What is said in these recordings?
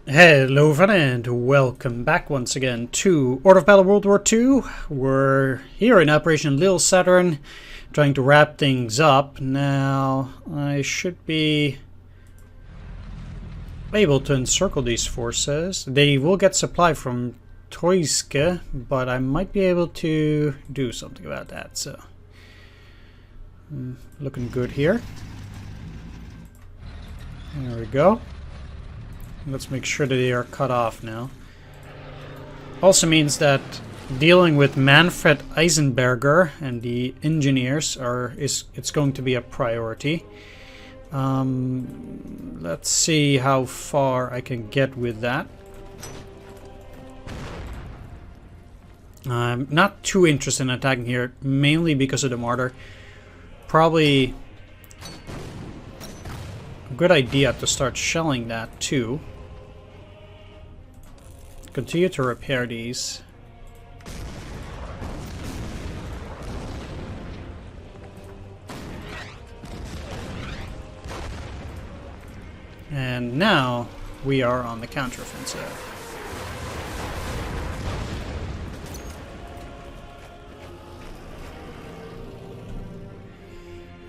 Hello everyone and welcome back once again to Order of Battle World War II. We're here in Operation Little Saturn trying to wrap things up. Now I should be able to encircle these forces. They will get supply from Toyske, but I might be able to do something about that. So looking good here. There we go. Let's make sure that they are cut off now. Also means that dealing with Manfred Eisenberger and the engineers it's going to be a priority. Let's see how far I can get with that. I'm not too interested in attacking here, mainly because of the mortar. Probably a good idea to start shelling that too. Continue to repair these. And now we are on the counteroffensive.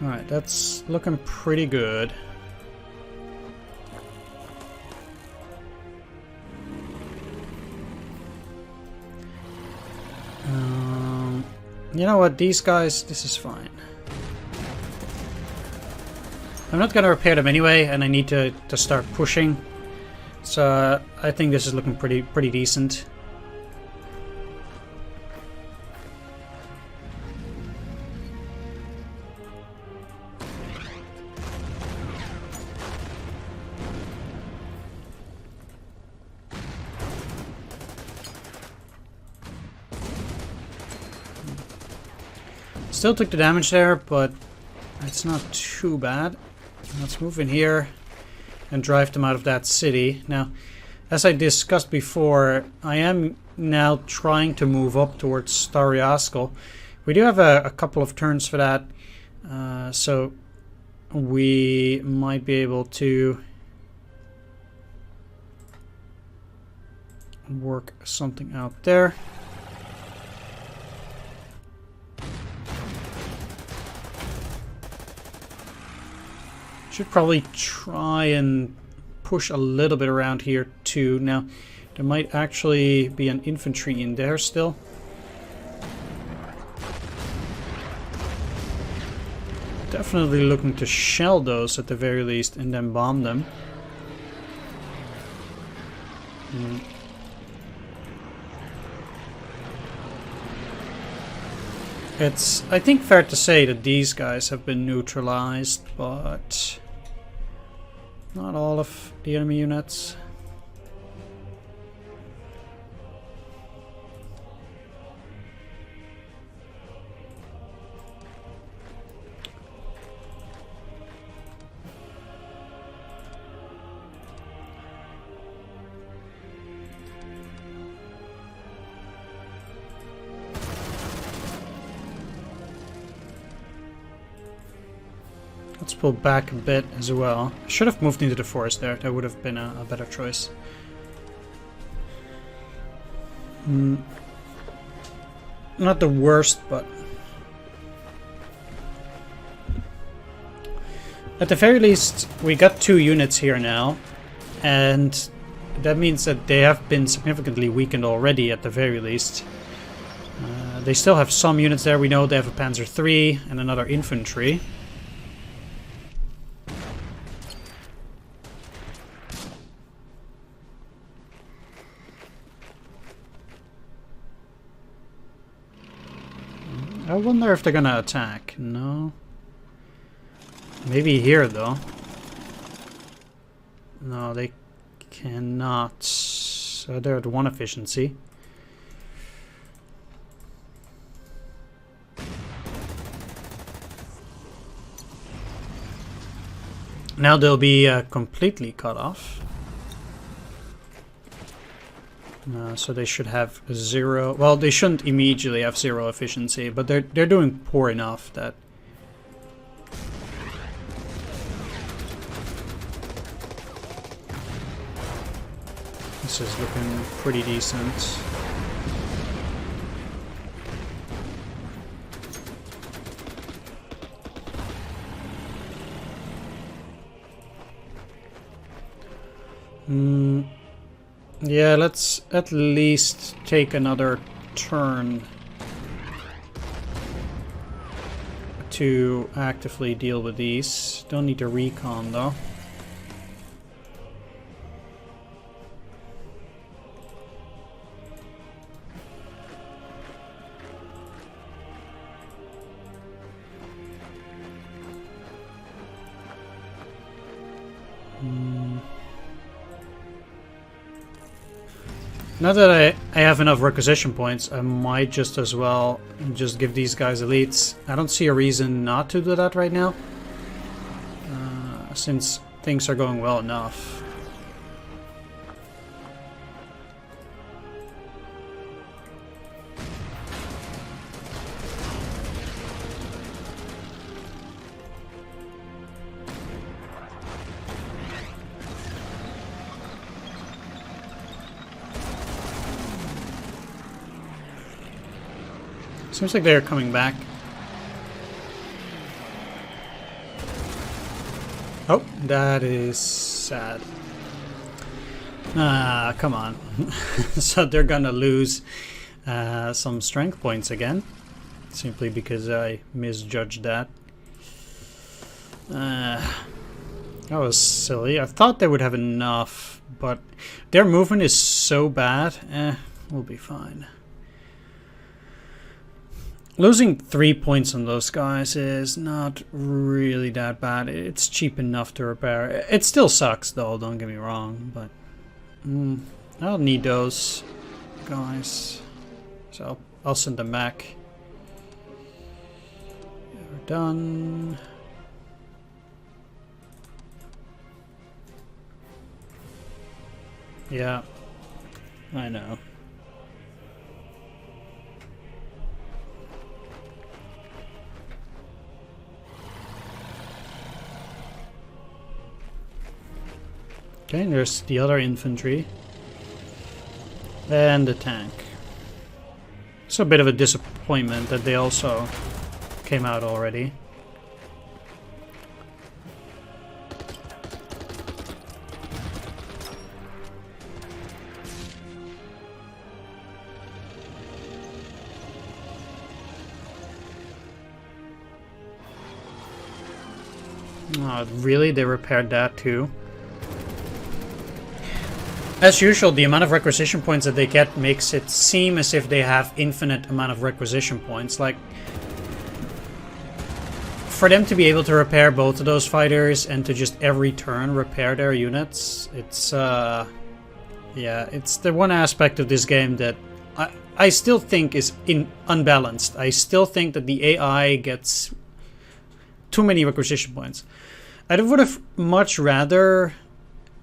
Alright, that's looking pretty good. You know what, these guys, this is fine. I'm not gonna repair them anyway, and I need to start pushing. So I think this is looking pretty decent. Still took the damage there, but it's not too bad. Let's move in here and drive them out of that city. Now, as I discussed before, I am now trying to move up towards Stariaskal. We do have a couple of turns for that, so we might be able to work something out there. Should probably try and push a little bit around here too. Now, there might actually be an infantry in there still. Definitely looking to shell those at the very least and then bomb them. It's, I think, fair to say that these guys have been neutralized, but not all of the enemy units. Let's pull back a bit as well. I should have moved into the forest there. That would have been a better choice. Not the worst, but at the very least, we got 2 units here now, and that means that they have been significantly weakened already at the very least. They still have some units there. We know they have a Panzer III and another infantry. I wonder if they're gonna attack. No. Maybe here, though. No, they cannot. So they're at 1 efficiency. Now they'll be completely cut off. So they should have 0. Well, they shouldn't immediately have 0 efficiency, but they're doing poor enough that This is looking pretty decent. Yeah, let's at least take another turn to actively deal with these. Don't need to recon though. Now that I have enough requisition points, I might just as well just give these guys elites. I don't see a reason not to do that right now, since things are going well enough. Seems like they're coming back. Oh, that is sad. Ah, come on. So they're gonna lose some strength points again, simply because I misjudged that. That was silly. I thought they would have enough, but their movement is so bad. We'll be fine. Losing 3 points on those guys is not really that bad. It's cheap enough to repair. It still sucks though, don't get me wrong, but I'll need those guys. So I'll send them back. We're done. Yeah, I know. Okay, there's the other infantry. And the tank. It's a bit of a disappointment that they also came out already. Oh, really? They repaired that too? As usual, the amount of requisition points that they get makes it seem as if they have infinite amount of requisition points. Like, for them to be able to repair both of those fighters and to just every turn repair their units, it's yeah, it's the one aspect of this game that I still think is unbalanced. I still think that the AI gets too many requisition points. I would have much rather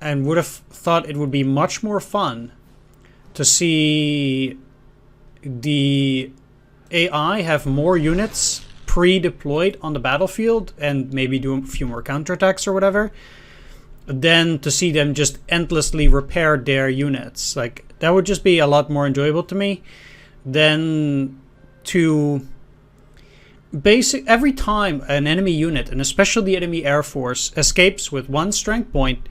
and would have thought it would be much more fun to see the AI have more units pre-deployed on the battlefield and maybe do a few more counterattacks or whatever, than to see them just endlessly repair their units. Like, that would just be a lot more enjoyable to me than to every time an enemy unit, and especially the enemy air force, escapes with 1 strength point,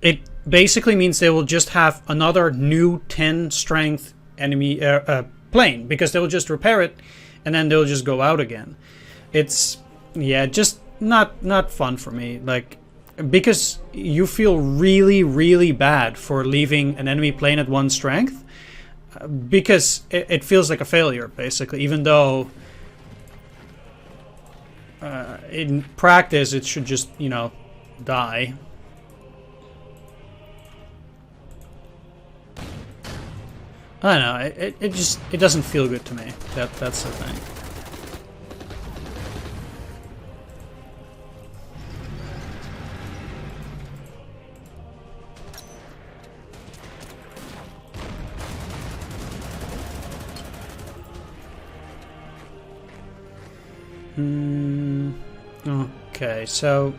it basically means they will just have another new 10 strength enemy plane, because they'll just repair it and then they'll just go out again. It's, yeah, just not fun for me. Like, because you feel really, really bad for leaving an enemy plane at 1 strength, because it feels like a failure, basically, even though in practice it should just, you know, die. I don't know, it doesn't feel good to me. That's the thing. Okay, so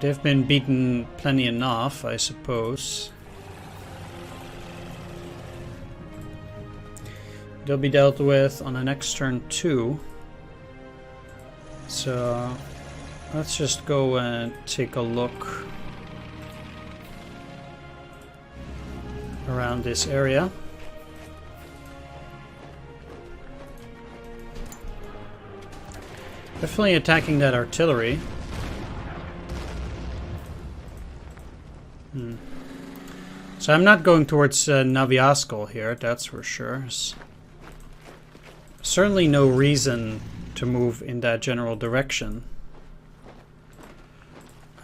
they've been beaten plenty enough, I suppose. they'll be dealt with on the next turn too. So let's just go and take a look around this area. Definitely attacking that artillery. So I'm not going towards Naviaskal here, that's for sure. Certainly no reason to move in that general direction.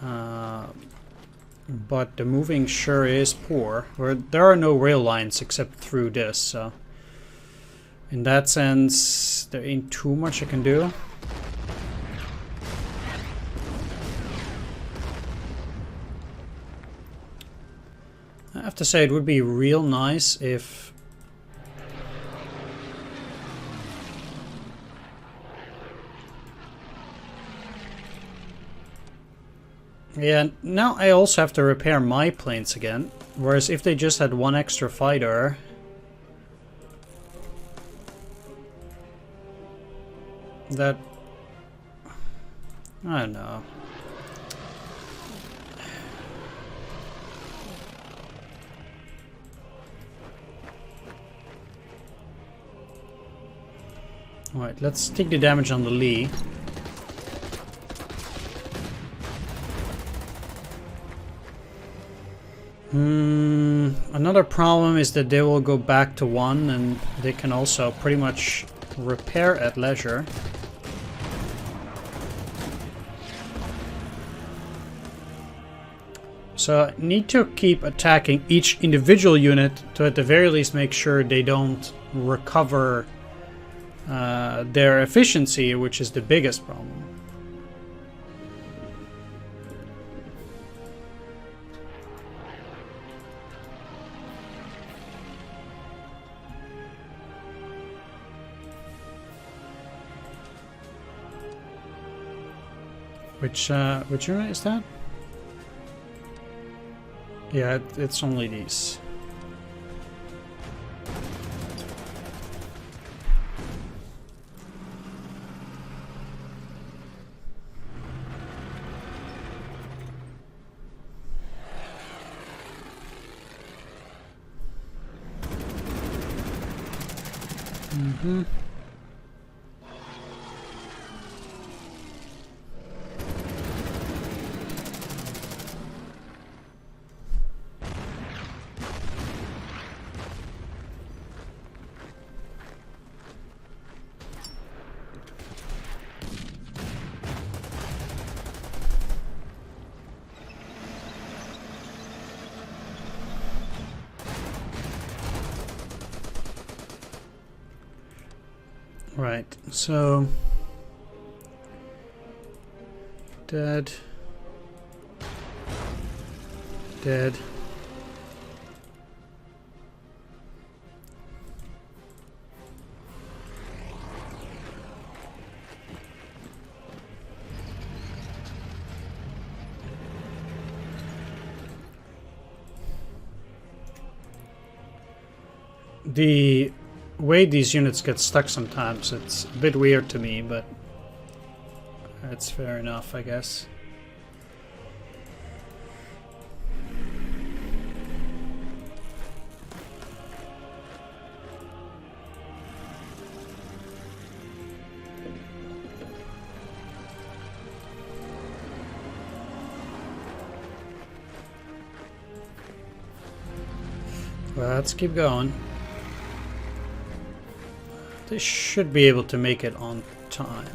But the moving sure is poor. There are no rail lines except through this, so in that sense there ain't too much I can do. I have to say it would be real nice if yeah, now I also have to repair my planes again, whereas if they just had one extra fighter, that I don't know. Alright, let's take the damage on the Lee. Another problem is that they will go back to 1 and they can also pretty much repair at leisure. So I need to keep attacking each individual unit to at the very least make sure they don't recover their efficiency, which is the biggest problem. Which unit is that? Yeah, it's only these. Right, so dead, dead. The way these units get stuck sometimes, it's a bit weird to me, but it's fair enough, I guess. Well, let's keep going. They should be able to make it on time.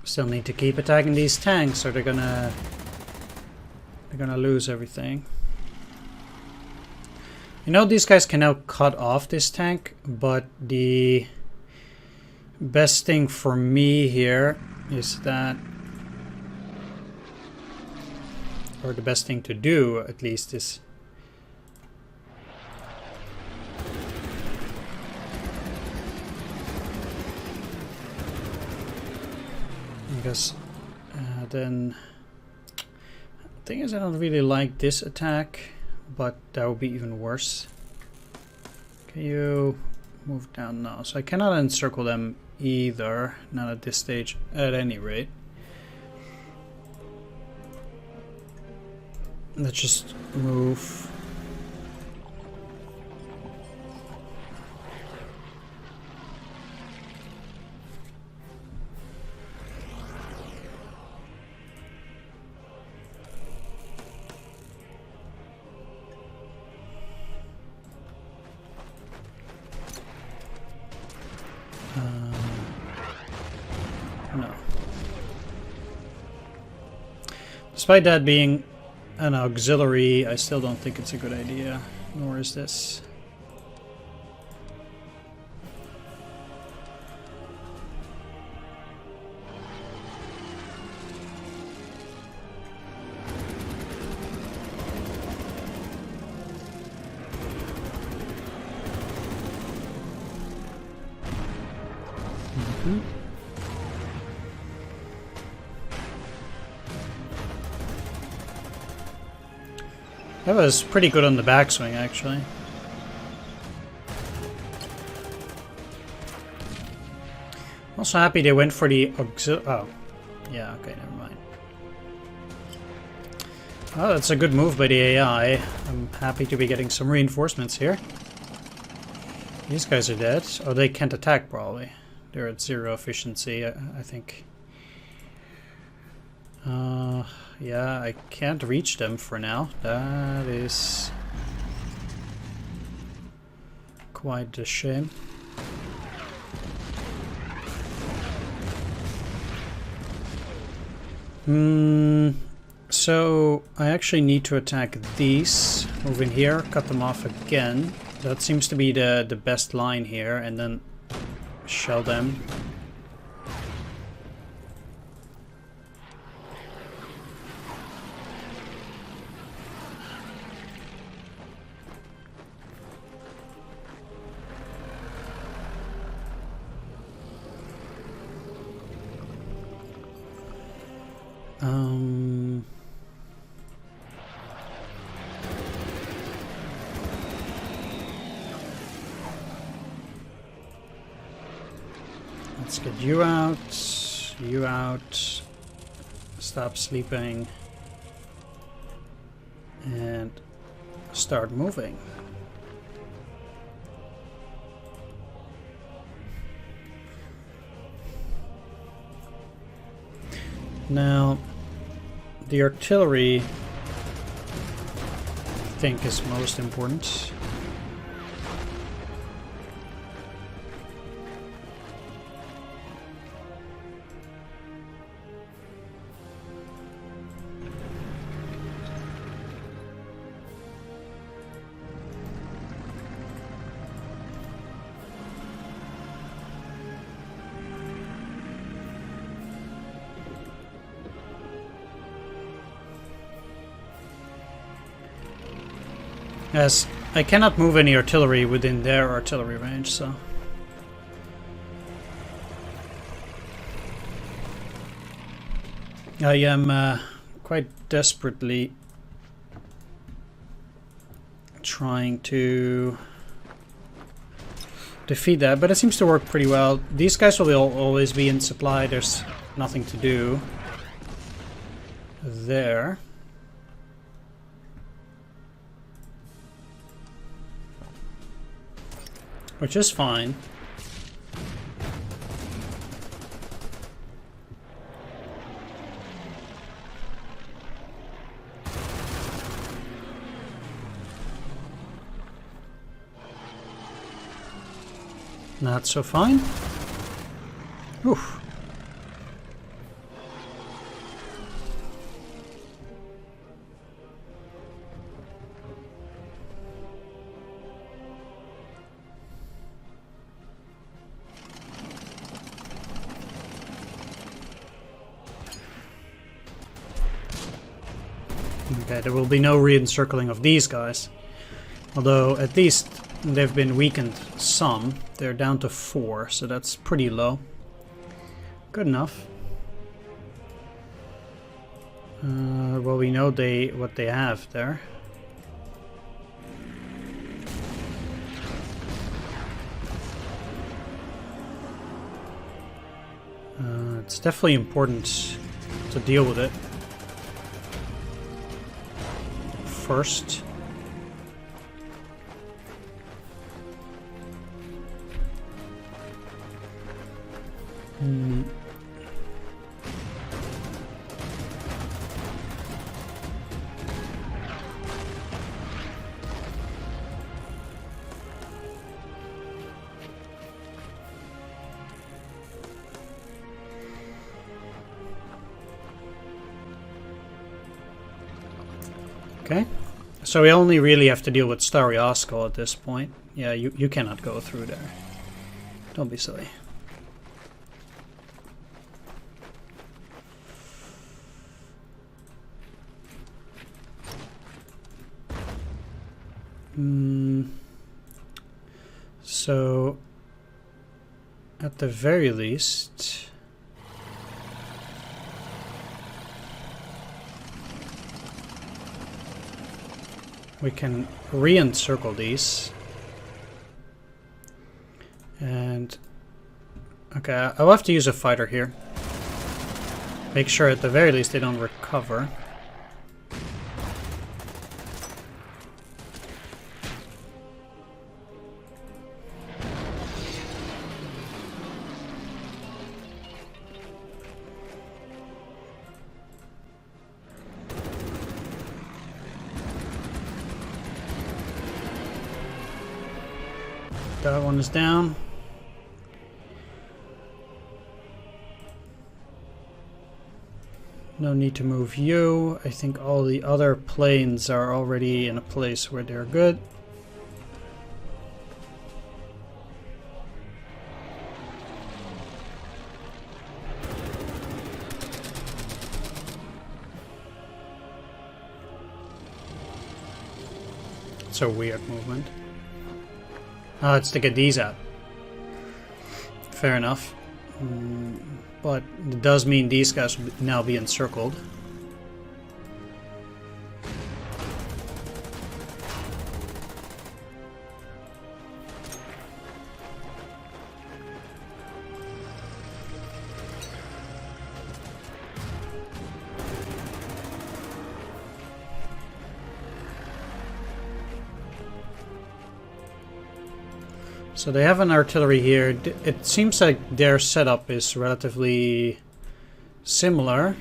Still need to keep attacking these tanks or they're gonna lose everything. You know, these guys can now cut off this tank, but the best thing for me here is that, or the best thing to do at least, is because then... Thing is, I don't really like this attack, but that would be even worse. Can you move down now? So I cannot encircle them either, not at this stage, at any rate. Let's just move. No. Despite that being an auxiliary, I still don't think it's a good idea, nor is this. That was pretty good on the backswing, actually. Also happy they went for the auxiliary. Oh, yeah, okay, never mind. Oh, that's a good move by the AI. I'm happy to be getting some reinforcements here. These guys are dead. Oh, they can't attack, probably. They're at 0 efficiency, I think. Yeah, I can't reach them for now. That is quite a shame. So I actually need to attack these. Move in here, cut them off again. That seems to be the best line here, and then shell them. Let's get you out, stop sleeping, and start moving. Now, the artillery, I think, is most important. Yes, I cannot move any artillery within their artillery range, so... I am quite desperately trying to defeat that, but it seems to work pretty well. These guys will always be in supply, there's nothing to do there. Which is fine. Not so fine. Oof. Okay, there will be no re-encircling of these guys. Although, at least they've been weakened some. They're down to 4, so that's pretty low. Good enough. Well, we know what they have there. It's definitely important to deal with it first. Okay, so we only really have to deal with Starry Osco at this point. Yeah, you cannot go through there. Don't be silly. So, at the very least... we can re-encircle these. And... okay, I'll have to use a fighter here. Make sure at the very least they don't recover. That one is down. No need to move you. I think all the other planes are already in a place where they're good. It's a weird movement. Let's get these out. Fair enough. But it does mean these guys will now be encircled. So they have an artillery here. It seems like their setup is relatively similar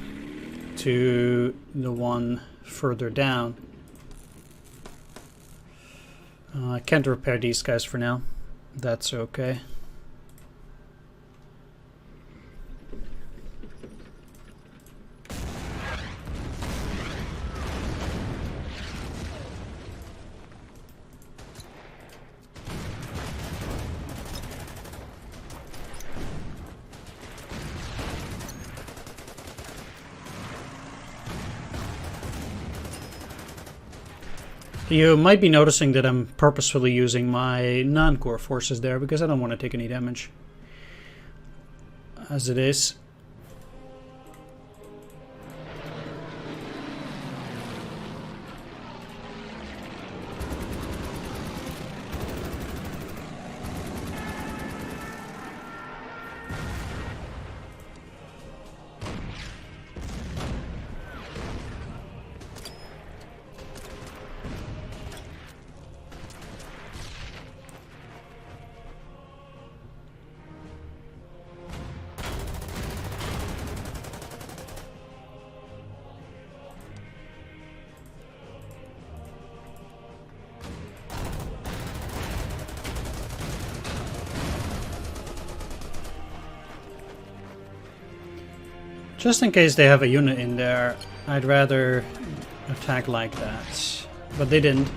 to the one further down. I can't repair these guys for now. That's okay. You might be noticing that I'm purposefully using my non-core forces there because I don't want to take any damage. As it is. Just in case they have a unit in there, I'd rather attack like that. But they didn't.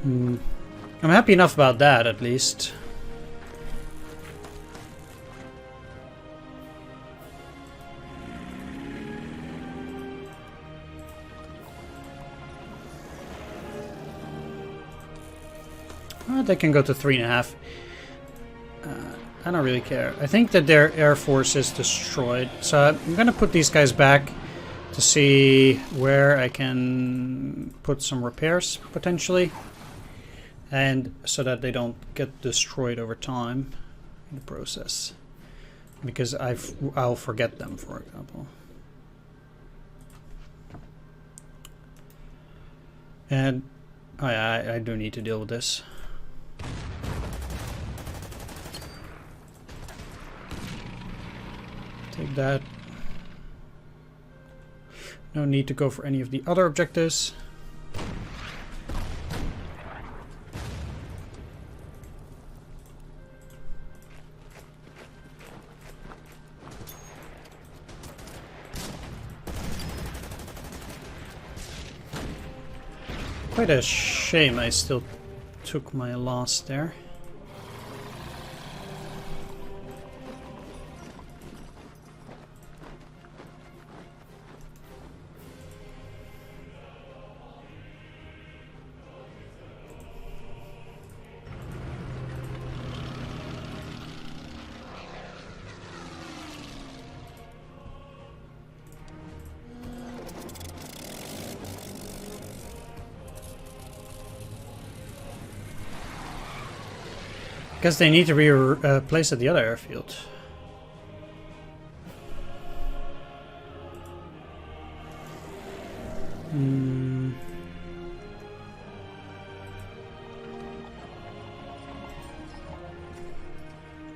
I'm happy enough about that, at least. They can go to 3.5. I don't really care. I think that their air force is destroyed. So I'm gonna put these guys back to see where I can put some repairs, potentially. And so that they don't get destroyed over time in the process. Because I'll forget them, for example. And I do need to deal with this. Take that. No need to go for any of the other objectives. Quite a shame I still took my loss there. Guess they need to be placed at the other airfield.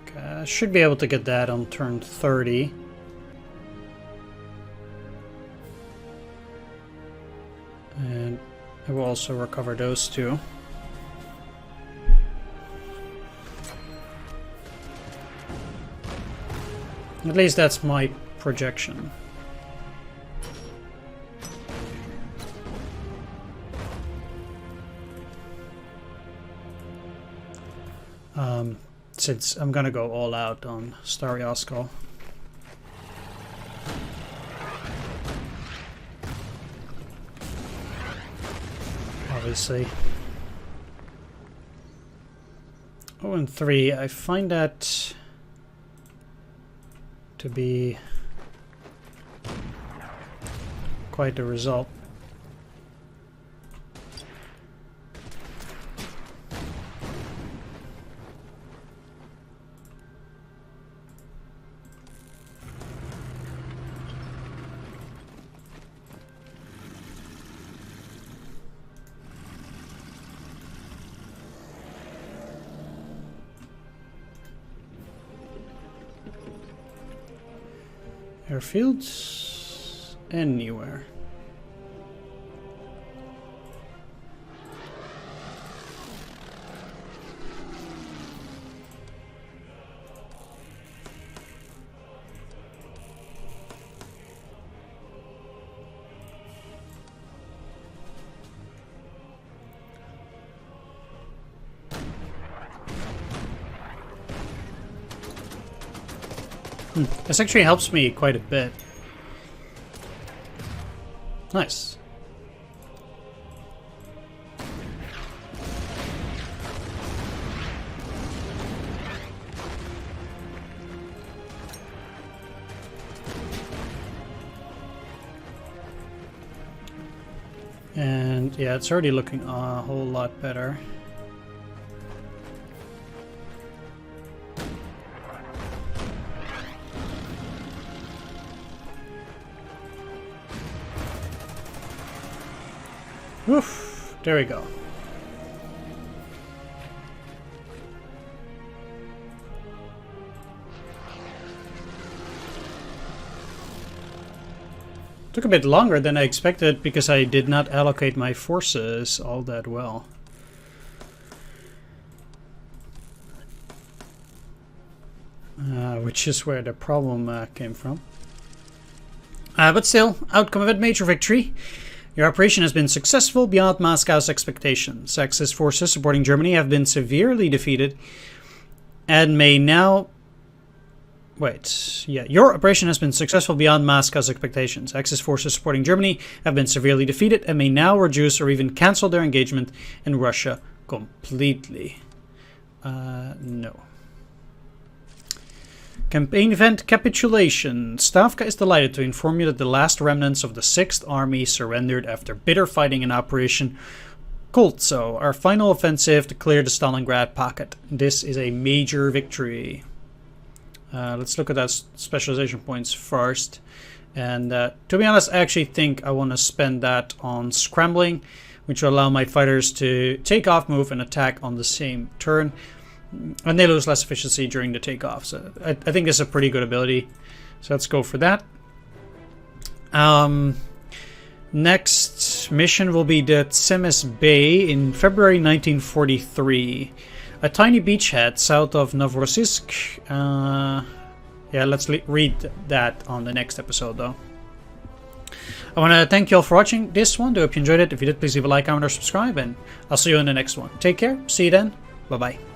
Okay, I should be able to get that on turn 30. And I will also recover those two. At least that's my projection. Since I'm gonna go all out on Starry Oskal. Obviously. 0-3, I find that to be quite a result. Airfields anywhere. This actually helps me quite a bit. Nice. And yeah, it's already looking a whole lot better. Oof, there we go. Took a bit longer than I expected because I did not allocate my forces all that well. Which is where the problem came from. But still, outcome of it, major victory. Your operation has been successful beyond Moscow's expectations. Axis forces supporting Germany have been severely defeated and may now... Your operation has been successful beyond Moscow's expectations. Axis forces supporting Germany have been severely defeated and may now reduce or even cancel their engagement in Russia completely. No. Campaign event capitulation. Stavka is delighted to inform you that the last remnants of the 6th Army surrendered after bitter fighting in Operation Koltso, our final offensive to clear the Stalingrad pocket. This is a major victory. Let's look at those specialization points first. And to be honest, I actually think I want to spend that on scrambling, which will allow my fighters to take off, move, and attack on the same turn. And they lose less efficiency during the takeoff. So I think this is a pretty good ability. So let's go for that. Next mission will be the Tsemes Bay in February 1943. A tiny beachhead south of Novorossiysk. Yeah, let's read that on the next episode though. I want to thank you all for watching this one. I hope you enjoyed it. If you did, please leave a like, comment, or subscribe. And I'll see you in the next one. Take care. See you then. Bye-bye.